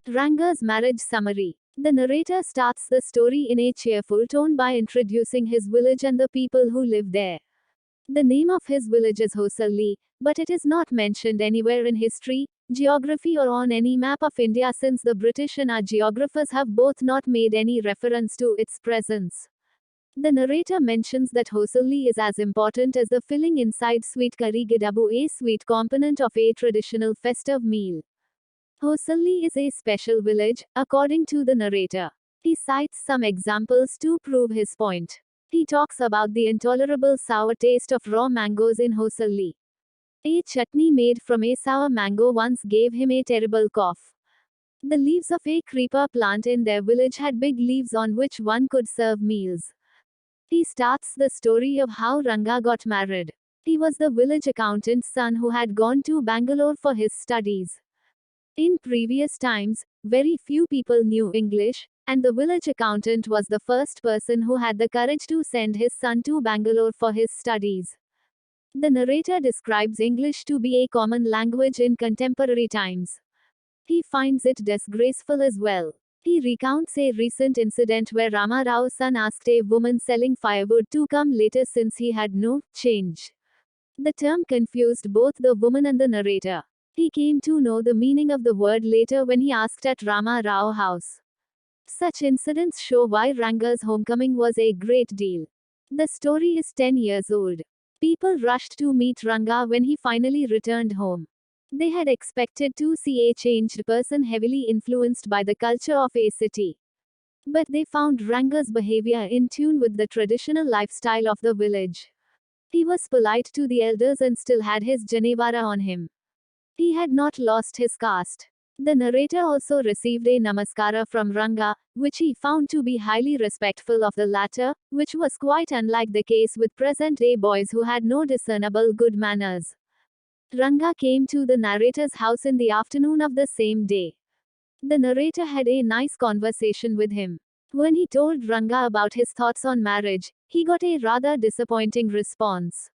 Ranga's marriage summary. The narrator starts the story in a cheerful tone by introducing his village and the people who live there. The name of his village is Hosalli, but it is not mentioned anywhere in history, geography, or on any map of India since the British and our geographers have both not made any reference to its presence. The narrator mentions that Hosalli is as important as the filling inside sweet curry gidabu, a sweet component of a traditional festive meal. Hosalli is a special village, according to the narrator. He cites some examples to prove his point. He talks about the intolerable sour taste of raw mangoes in Hosalli. A chutney made from a sour mango once gave him a terrible cough. The leaves of a creeper plant in their village had big leaves on which one could serve meals. He starts the story of how Ranga got married. He was the village accountant's son who had gone to Bangalore for his studies. In previous times, very few people knew English, and the village accountant was the first person who had the courage to send his son to Bangalore for his studies. The narrator describes English to be a common language in contemporary times. He finds it disgraceful as well. He recounts a recent incident where Rama Rao's son asked a woman selling firewood to come later since he had no change. The term confused both the woman and the narrator. He came to know the meaning of the word later when he asked at Rama Rao house. Such incidents show why Ranga's homecoming was a great deal. The story is 10 years old. People rushed to meet Ranga when he finally returned home. They had expected to see a changed person heavily influenced by the culture of a city. But they found Ranga's behavior in tune with the traditional lifestyle of the village. He was polite to the elders and still had his Janevara on him. He had not lost his caste. The narrator also received a namaskara from Ranga, which he found to be highly respectful of the latter, which was quite unlike the case with present-day boys who had no discernible good manners. Ranga came to the narrator's house in the afternoon of the same day. The narrator had a nice conversation with him. When he told Ranga about his thoughts on marriage, he got a rather disappointing response.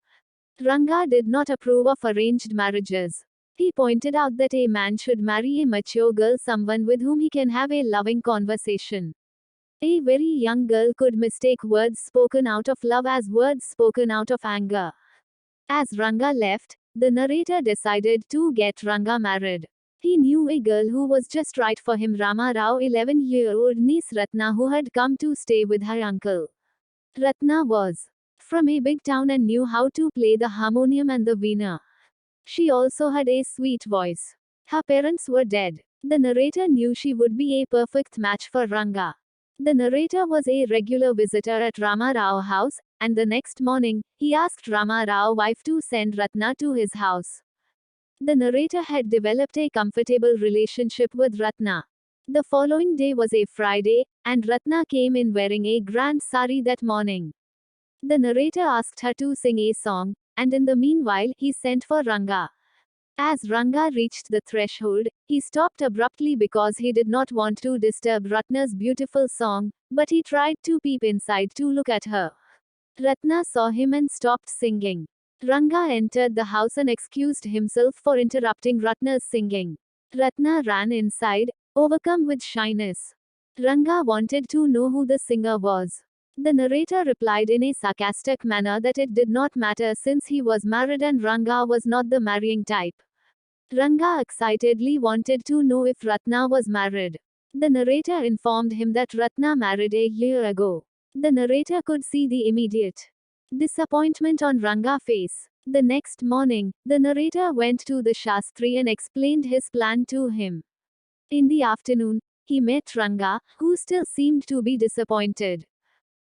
Ranga did not approve of arranged marriages. He pointed out that a man should marry a mature girl, someone with whom he can have a loving conversation. A very young girl could mistake words spoken out of love as words spoken out of anger. As Ranga left, the narrator decided to get Ranga married. He knew a girl who was just right for him, Rama Rao, 11-year-old niece Ratna, who had come to stay with her uncle. Ratna was from a big town and knew how to play the harmonium and the veena. She also had a sweet voice. Her parents were dead. The narrator knew she would be a perfect match for Ranga. The narrator was a regular visitor at Rama Rao house, and the next morning, he asked Rama Rao wife to send Ratna to his house. The narrator had developed a comfortable relationship with Ratna. The following day was a Friday, and Ratna came in wearing a grand sari that morning. The narrator asked her to sing a song, and in the meanwhile, he sent for Ranga. As Ranga reached the threshold, he stopped abruptly because he did not want to disturb Ratna's beautiful song, but he tried to peep inside to look at her. Ratna saw him and stopped singing. Ranga entered the house and excused himself for interrupting Ratna's singing. Ratna ran inside, overcome with shyness. Ranga wanted to know who the singer was. The narrator replied in a sarcastic manner that it did not matter since he was married and Ranga was not the marrying type. Ranga excitedly wanted to know if Ratna was married. The narrator informed him that Ratna married a year ago. The narrator could see the immediate disappointment on Ranga's face. The next morning, the narrator went to the Shastri and explained his plan to him. In the afternoon, he met Ranga, who still seemed to be disappointed.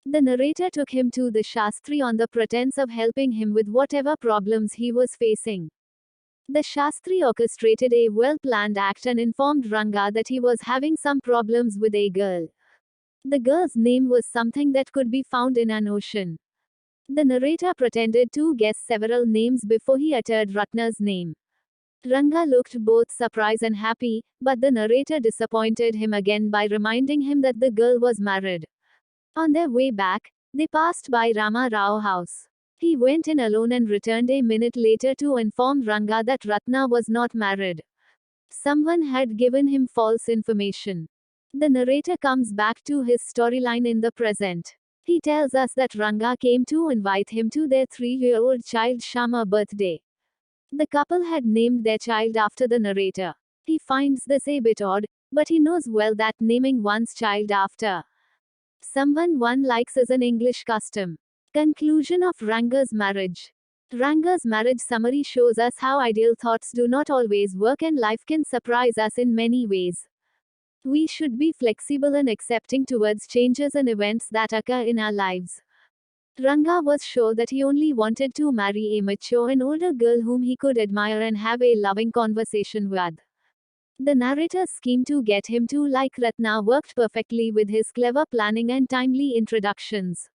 The narrator took him to the Shastri on the pretense of helping him with whatever problems he was facing. The Shastri orchestrated a well-planned act and informed Ranga that he was having some problems with a girl. The girl's name was something that could be found in an ocean. The narrator pretended to guess several names before he uttered Ratna's name. Ranga looked both surprised and happy, but the narrator disappointed him again by reminding him that the girl was married. On their way back, They passed by Rama Rao house. He went in alone and returned a minute later to inform Ranga that Ratna was not married. Someone had given him false information. The narrator comes back to his storyline in the present. He tells us that Ranga came to invite him to their 3-year-old child Shama birthday. The couple had named their child after the narrator. He finds this a bit odd, but he knows well that naming one's child after someone one likes is an English custom. Conclusion of Ranga's marriage. Ranga's marriage summary shows us how ideal thoughts do not always work and life can surprise us in many ways. We should be flexible and accepting towards changes and events that occur in our lives. Ranga was sure that he only wanted to marry a mature and older girl whom he could admire and have a loving conversation with. The narrator's scheme to get him to like Ratna worked perfectly with his clever planning and timely introductions.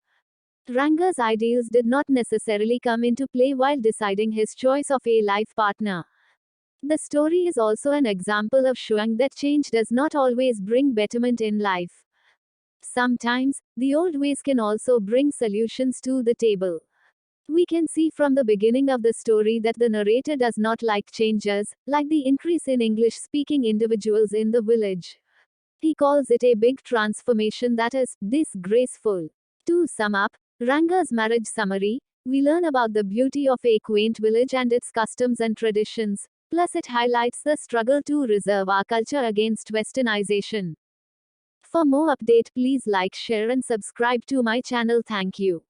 Ranga's ideals did not necessarily come into play while deciding his choice of a life partner. The story is also an example of showing that change does not always bring betterment in life. Sometimes, the old ways can also bring solutions to the table. We can see from the beginning of the story that the narrator does not like changes, like the increase in English speaking individuals in the village. He calls it a big transformation that is disgraceful. To sum up, Ranga's marriage summary, we learn about the beauty of a quaint village and its customs and traditions, plus it highlights the struggle to reserve our culture against westernization. For more update, please like, share and subscribe to my channel. Thank you.